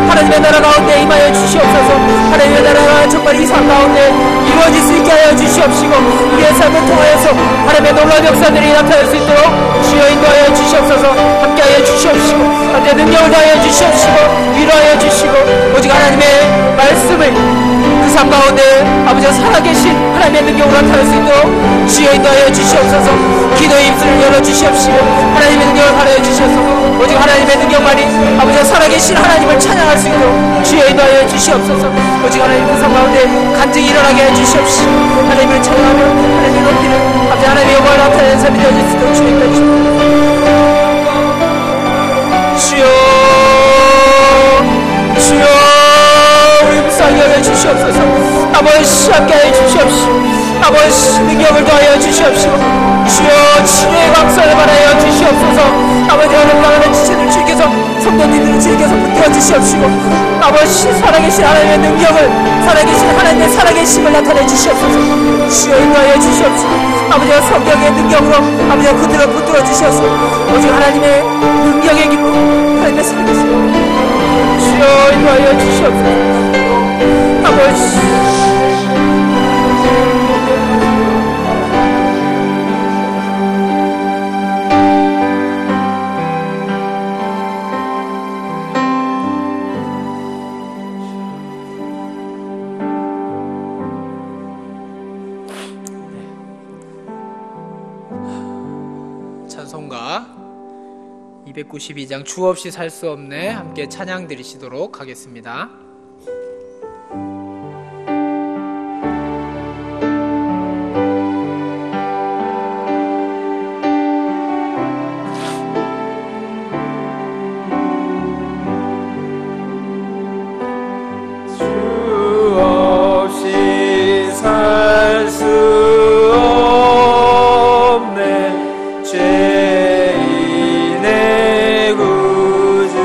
하나님의 나라 가운데 임하여 주시옵소서. 하나님의 나라가 정말 이 삶 가운데 이루어질 수 있게 하여 주시옵시고, 우리의 삶을 통하여서 하나님의 놀라운 역사들이 나타날 수 있도록 주여 인도하여 주시옵소서. 함께하여 주시옵시고 하나님의 능력을 다하여 주시옵시고 위로하여 주시고, 오직 하나님의 말씀을 그 삶 가운데 아버지가 살아계신 하나님의 능력으로 나타날 수 있도록 주여 인도하여 주시옵소서. 기도의 입술을 열어주시옵시고 하나님의 능력을 발하여 주시옵소서. 오직 하나님의 능력만이 아버지가 살아계신 하나님을 찬양할 수 있도록 주여 인도하여 주시옵소서. 오직 하나님 그 삶 가운데 간증이 일어나게 해주시옵시고 하나님을 찬양하며 하나님을 높이는 아버지 하나님의 영광을 나타내는 삶이 되어질 수 있도록 주여 인도하여 주시옵소서. 주여, 우리 무사하게 하여 주시옵소서. 아버지 함께하여 주시옵시고 아버지 능력을 더하여 주시옵시고 주여 치료의 광선을 받아여 주시옵소서. 아버지 어려움 당하는 지체들 주께서 성도님들을 주께서 붙들어 주시옵시고, 아버지 살아계신 하나님의 능력을 살아계신 하나님의 살아계심을 나타내 주시옵소서. 주여 인도하여 주시옵시고 아버지가 성경의 능력으로 아버지가 그들을 붙들어 주시옵소서. 오직 하나님의 능력의 기쁨 하나님의 살아계심 주여 인도하여 주시옵소서. 아버지 찬송가 292장 주 없이 살 수 없네 함께 찬양 드리시도록 하겠습니다. 죄인의 구주여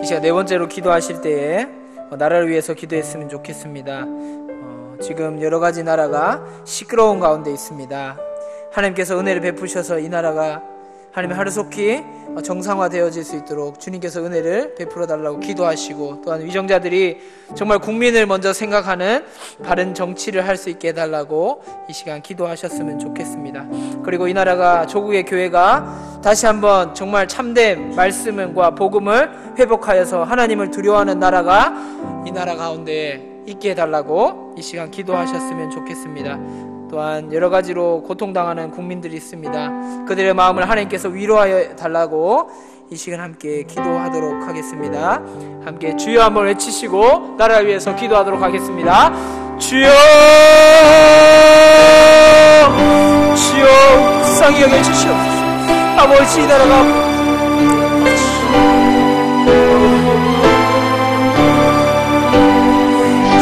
시간 네 번째로 기도하실 때에 나라를 위해서 기도했으면 좋겠습니다. 지금 여러 가지 나라가 시끄러운 가운데 있습니다. 하나님께서 은혜를 베푸셔서 이 나라가 하나님의 하루속히 정상화되어질 수 있도록 주님께서 은혜를 베풀어 달라고 기도하시고, 또한 위정자들이 정말 국민을 먼저 생각하는 바른 정치를 할 수 있게 해달라고 이 시간 기도하셨으면 좋겠습니다. 그리고 이 나라가, 조국의 교회가 다시 한번 정말 참된 말씀과 복음을 회복하여서 하나님을 두려워하는 나라가 이 나라 가운데 있게 해달라고 이 시간 기도하셨으면 좋겠습니다. 또한 여러 가지로 고통당하는 국민들이 있습니다. 그들의 마음을 하나님께서 위로하여 달라고 이 시간 함께 기도하도록 하겠습니다. 함께 주여 한번 외치시고 나라를 위해서 기도하도록 하겠습니다. 주여, 주여 불쌍히 여겨주시옵소서. 아버지, 이 나라가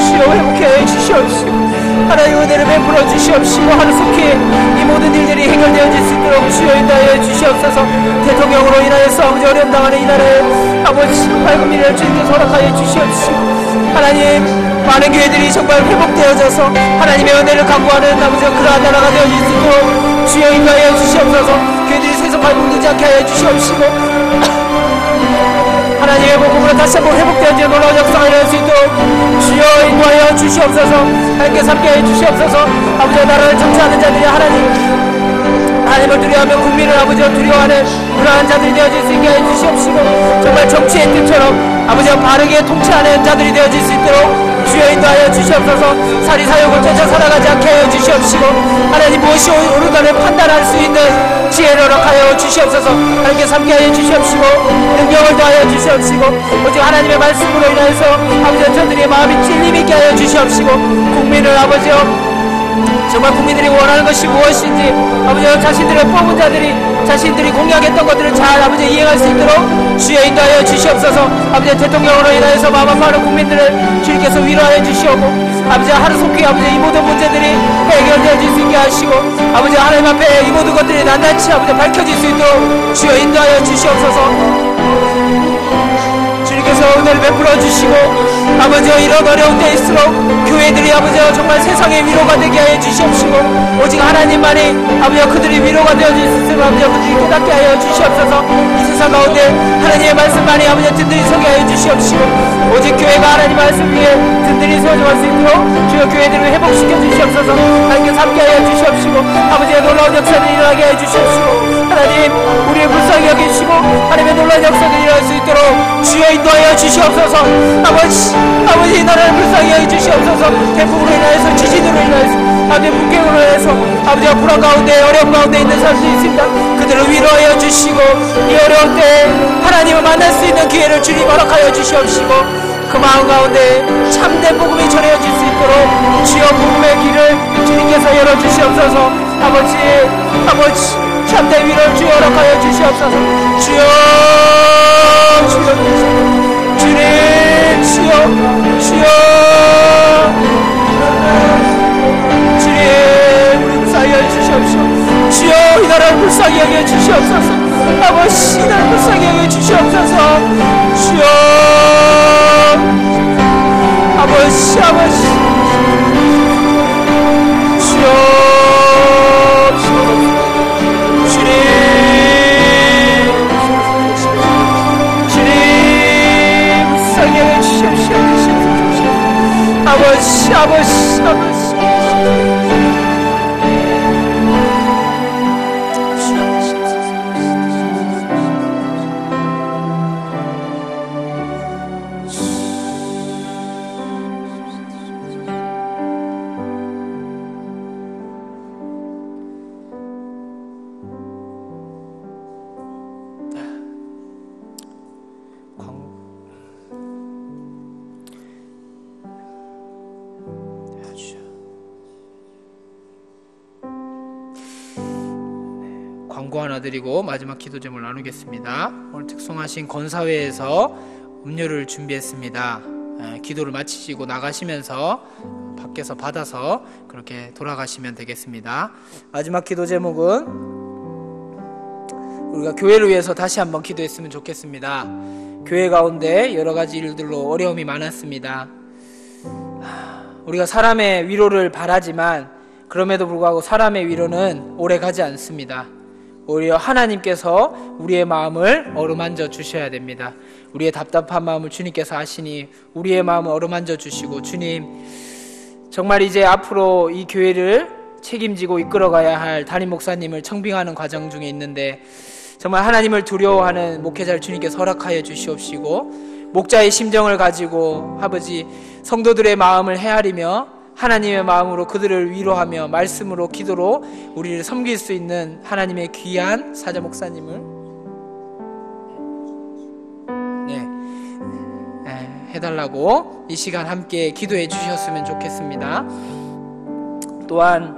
주여 회복해 주시옵시고 하나님의 은혜를 베풀어 주시옵시고 하루속히 이 모든 일들이 해결되어질 수 있도록 주여 인도하여 주시옵소서. 대통령으로 인하여서 아버지 어려움 당하는 이 나라에 아버지 밝은 미래를 주님께서 허락하여 주시옵시고, 하나님 많은 교회들이 정말 회복되어져서 하나님의 은혜를 강구하는 아버지 그러한 나라가 되어질 수 있도록 주여 인도하여 주시옵소서. 교회들이 세상 발목되지 않게 하여 주시옵시고 하나님의 복음으로 다시 한번 회복되어지는 놀라운 역사가 일어날 수 있도록 주여 인도하여 주시옵소서. 하나님께서 함께하여 주시옵소서. 아버지의 나라를 정치하는 자들이 하나님을 두려워하며 국민을 아버지를 두려워하는 그러한 자들이 되어질 수 있게 하여 주시옵시고, 정말 정치의 뜻처럼 아버지와 바르게 통치하는 자들이 되어질 수 있도록 주여 인도하여 주시옵소서. 사리사욕을 쫓아 살아가지 않게 하여 주시옵시고, 하나님 무엇이 옳은가를 판단할 수 있는 지혜를 허락하여 주시옵소서. 하나님께서 함께하여 주시옵시고 능력을 더하여 주시옵시고, 오직 하나님의 말씀으로 인하여서 아버지 저들의 마음이 찔림 있게 하여 주시옵시고, 국민을 아버지여 정말 국민들이 원하는 것이 무엇인지 아버지여 자신들의 뽑은 자들이 자신들이 공약했던 것들을 잘 아버지 이행할 수 있도록 주여 인도하여 주시옵소서. 아버지 대통령으로 인하여서 마음 아파하는 국민들을 주님께서 위로하여 주시옵고, 아버지 하루속히 아버지 이 모든 문제들이 해결되어질 수 있게 하시고, 아버지 하나님 앞에 이 모든 것들이 낱낱이 아버지 밝혀질 수 있도록 주여 인도하여 주시옵소서. 주님께서 은혜를 베풀어 주시고 아버지여 이런 어려운 때일수록 교회들이 아버지여 정말 세상의 위로가 되게 하여 주시옵시고, 오직 하나님만이 아버지여 그들이 위로가 되어질 수 있으면 아버지여 그들이 깨닫게 하여 주시옵소서. 이 세상 가운데 하나님의 말씀만이 아버지여 든든히 서게 하여 주시옵시고, 오직 교회가 하나님 말씀 위에 든든히 서져갈 수 있도록 주여 교회들을 회복시켜 주시옵소서. 하나님께서 함께 하여 주시옵시고 아버지의 놀라운 역사들이 일어나게 하여 주시옵시고, 하나님 우리의 불쌍히 여기시고 하나님의 놀라운 역사들이 일어날 수 있도록 주여 인도하여 주시옵소서. 아버지 이 나라를 불쌍히 여겨 주시옵소서. 태풍으로 인하여서 지진으로 인하여서 아버지 북경으로 인하여서 아버지가 불안 가운데 어려움 가운데 있는 사람들이 있습니다. 그들을 위로하여 주시고 이 어려운 때에 하나님을 만날 수 있는 기회를 주님 허락하여 주시옵시고, 그 마음 가운데 참된 복음이 전해질 수 있도록 주여 복음의 길을 주님께서 열어주시옵소서. 아버지 참된 위로를 주여 허락하여 주시옵소서. 주님 우리 불쌍히 여겨 주시옵소서. 주여 이 나라를 불쌍히 여겨 주시옵소서. 아버지 이 나라를 불쌍히 여겨 주시옵소서. 주여 아버지 주여 아버지 광고 하나 드리고 마지막 기도 제목을 나누겠습니다. 오늘 특송하신 권사회에서 음료를 준비했습니다. 기도를 마치시고 나가시면서 밖에서 받아서 그렇게 돌아가시면 되겠습니다. 마지막 기도 제목은 우리가 교회를 위해서 다시 한번 기도했으면 좋겠습니다. 교회 가운데 여러 가지 일들로 어려움이 많았습니다. 우리가 사람의 위로를 바라지만 그럼에도 불구하고 사람의 위로는 오래 가지 않습니다. 오히려 하나님께서 우리의 마음을 어루만져 주셔야 됩니다. 우리의 답답한 마음을 주님께서 아시니 우리의 마음을 어루만져 주시고, 주님 정말 이제 앞으로 이 교회를 책임지고 이끌어가야 할 담임 목사님을 청빙하는 과정 중에 있는데 정말 하나님을 두려워하는 목회자를 주님께서 허락하여 주시옵시고, 목자의 심정을 가지고 아버지 성도들의 마음을 헤아리며 하나님의 마음으로 그들을 위로하며 말씀으로 기도로 우리를 섬길 수 있는 하나님의 귀한 사자 목사님을 해달라고 이 시간 함께 기도해 주셨으면 좋겠습니다. 또한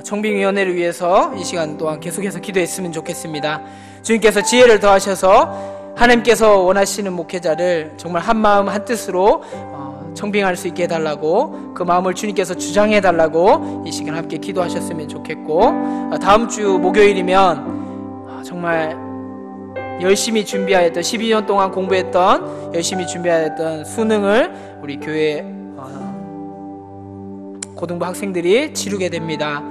청빙위원회를 위해서 이 시간 또한 계속해서 기도했으면 좋겠습니다. 주님께서 지혜를 더하셔서 하나님께서 원하시는 목회자를 정말 한 마음 한 뜻으로 청빙할 수 있게 해달라고, 그 마음을 주님께서 주장해달라고 이 시간 함께 기도하셨으면 좋겠고, 다음 주 목요일이면 정말 열심히 준비하였던 12년 동안 공부했던 열심히 준비하였던 수능을 우리 교회 고등부 학생들이 치르게 됩니다.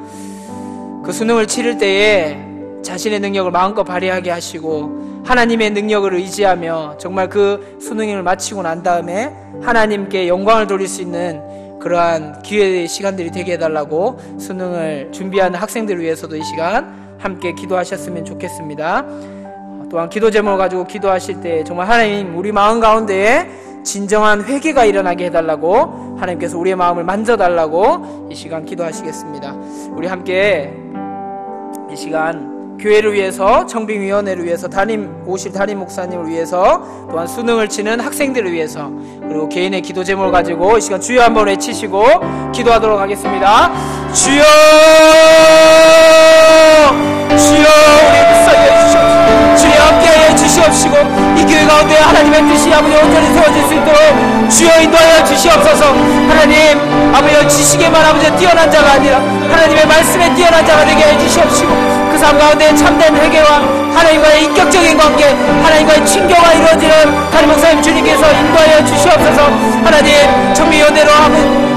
그 수능을 치를 때에 자신의 능력을 마음껏 발휘하게 하시고 하나님의 능력을 의지하며 정말 그 수능을 마치고 난 다음에 하나님께 영광을 돌릴 수 있는 그러한 기회의 시간들이 되게 해달라고 수능을 준비하는 학생들을 위해서도 이 시간 함께 기도하셨으면 좋겠습니다. 또한 기도 제목을 가지고 기도하실 때 정말 하나님 우리 마음 가운데에 진정한 회개가 일어나게 해달라고, 하나님께서 우리의 마음을 만져달라고 이 시간 기도하시겠습니다. 우리 함께 이 시간 교회를 위해서, 청빙위원회를 위해서, 오실 담임 목사님을 위해서, 또한 수능을 치는 학생들을 위해서, 그리고 개인의 기도 제목을 가지고 이 시간 주여 한번 외치시고 기도하도록 하겠습니다. 주여, 주여, 우리 묵상해 주시옵시고 주여 함께하여 주시옵시고, 이 교회 가운데 하나님의 뜻이 아버지 온전히 세워질 수 있도록 주여 인도하여 주시옵소서. 하나님 아버지 지식에만 아버지 뛰어난 자가 아니라 하나님의 말씀에 뛰어난 자가 되게 해주시옵시고, 그 삶 가운데 참된 회개와 하나님과의 인격적인 관계, 하나님과의 친교가 이루어지는 담임 목사님 주님께서 인도하여 주시옵소서. 하나님 청빙위원회로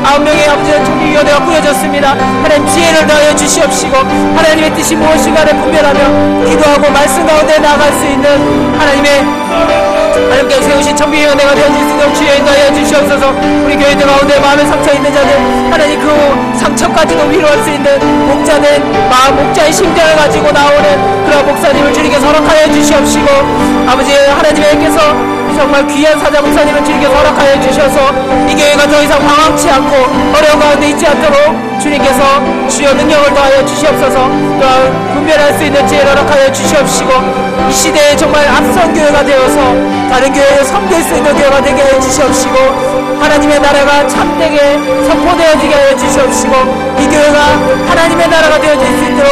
9명의 아버지 청빙위원회가 꾸려졌습니다. 하나님 지혜를 더하여 주시옵시고, 하나님의 뜻이 무엇인가를 분별하며 기도하고 말씀 가운데 나아갈 수 있는 하나님께 세우신 청빙위원회가 되어질 수 있도록 주여 인도하여 주시옵소서. 우리 교회들 가운데 마음에 상처 있는 자들, 하나님 그 상처까지도 위로할 수 있는 목자의 심장을 가지고 나오는 그런 목사님을 주님께서 허락하여 주시옵시고, 아버지 하나님께서 정말 귀한 사자 목사님을 주님께서 허락하여 주셔서 이 교회가 더 이상 방황치 않고 어려운 가운데 있지 않도록 주님께서 주여 능력을 더하여 주시옵소서. 또한 분별할 수 있는 지혜를 허락하여 주시옵시고, 이 시대에 정말 앞선 교회가 되어서 다른 교회에 섬길 수 있는 교회가 되게 해 주시옵시고, 하나님의 나라가 참되게 선포되어지게 하여 주시옵시고, 이 교회가 하나님의 나라가 되어질 수 있도록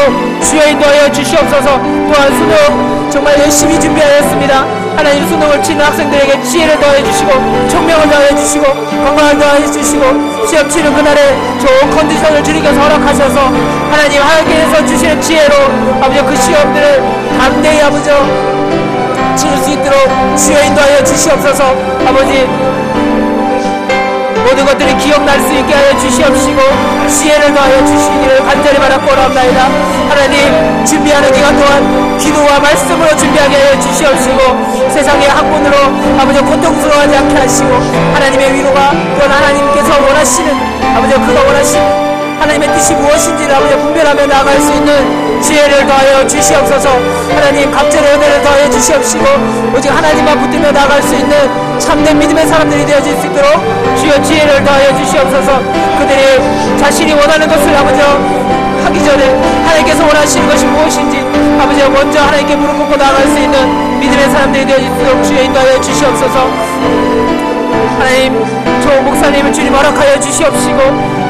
주여 인도하여 주시옵소서. 또한 수능 정말 열심히 준비하였습니다. 하나님 수능을 치는 학생들에게 지혜를 더해 주시고 총명을 더해 주시고 건강을 더해 주시고, 시험 치는 그날에 좋은 컨디션을 주님께서 허락하셔서 하나님 하나님께서 주시는 지혜로 아버지 그 시험들을 담대히 아버지 치를 수 있도록 주여 인도하여 주시옵소서. 아버지 모든 것들이 기억날 수 있게 하여 주시옵시고 지혜를 더하여 주시기를 간절히 바라고 원합니다. 하나님 준비하는 기간 동안 기도와 말씀으로 준비하게 하여 주시옵시고, 세상의 학문으로 아버지 고통스러워하지 않게 하시고, 하나님의 위로가 또한 하나님께서 원하시는 아버지 그가 원하시는 하나님의 뜻이 무엇인지를 아버지 분별하며 나아갈 수 있는 지혜를 더하여 주시옵소서. 하나님 각절의 은혜를 더하여 주시옵시고, 오직 하나님만 붙들며 나아갈 수 있는 참된 믿음의 사람들이 되어질 수 있도록 주여 지혜를 더하여 주시옵소서. 그들이 자신이 원하는 것을 아버지 하기 전에 하나님께서 원하시는 것이 무엇인지 아버지 먼저 하나님께 무릎 꿇고 나아갈 수 있는 믿음의 사람들이 되어질 수 있도록 주여 인도하여 주시옵소서. 하나님 저 목사님을 주님 허락하여 주시옵시고,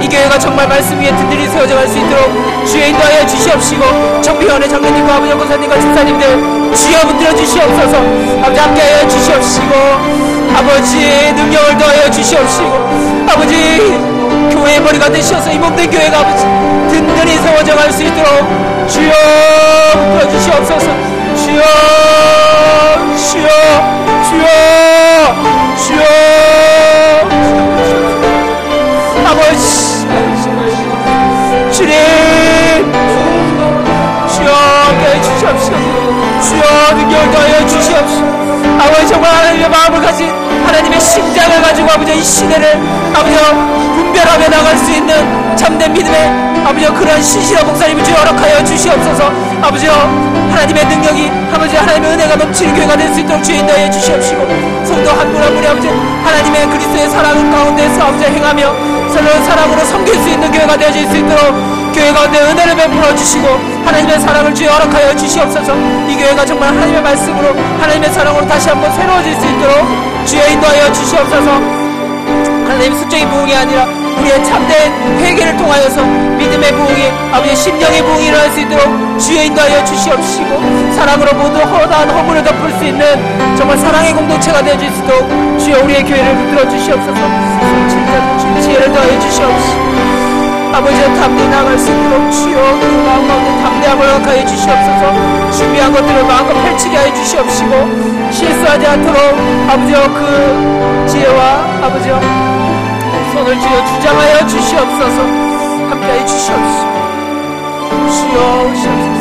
이 교회가 정말 말씀 위에 든든히 세워져 갈 수 있도록 주여 인도하여 주시옵시고, 청빙위원회 장로님과 아버지 권사님과 집사님들 주여 붙들어 주시옵소서. 아버지 함께하여 주시옵시고, 아버지 능력을 더하여 주시옵시고, 아버지 교회의 머리가 되셔서 이 몸된 교회가 아버지 든든히 세워져 갈 수 있도록 주여 붙들어 주시옵소서. 주여 주여 주여 아버지 주님 주여 함께하여 주시옵시고 주여 능력을 더하여 주시옵시고 아버지 정말 하나님의 마음을 가진 하나님의 심장을 가지고 아버지 이 시대를 아버지 분별하며 나갈 수 있는 참된 믿음의 아버지 그러한 신실한 목사님을 주여 허락하여 주시옵소서. 아버지 하나님의 능력이 아버지 하나님의 은혜가 넘치는 교회가 될 수 있도록 주여 인도하여 주시옵시고 성도 한 분 한 분이 아버지 하나님의 그리스도의 사랑 가운데서 아버지 행하며 서로 사랑으로 섬길 수 있는 교회가 되어질 수 있도록 교회 가운데 은혜를 베풀어 주시고 하나님의 사랑을 주여 허락하여 주시옵소서. 이 교회가 정말 하나님의 말씀으로 하나님의 사랑으로 다시 한번 새로워질 수 있도록 주여 인도하여 주시옵소서. 하나님 수적인 부흥이 아니라 우리의 참된 회개를 통하여서 믿음의 부흥이 아버지의 심령의 부흥이 일어날 수 있도록 주여 인도하여 주시옵시고 사랑으로 모두 허다한 허물을 덮을 수 있는 정말 사랑의 공동체가 되어질 수 있도록 주여 우리의 교회를 붙들어 주시옵소서. 지혜를 더하여 주시옵시고 아버지의 담대히 나아갈 수 있도록 주여 그 마음 가운데 담대함을 허락하여 주시옵소서. 준비한 것들을 마음껏 펼치게 하여 주시옵시고 실수하지 않도록 아버지여 그 지혜와 아버지여 손을 주여 주장하여 주시옵소서. 함께하여 주시옵시고 주여 오시옵소서.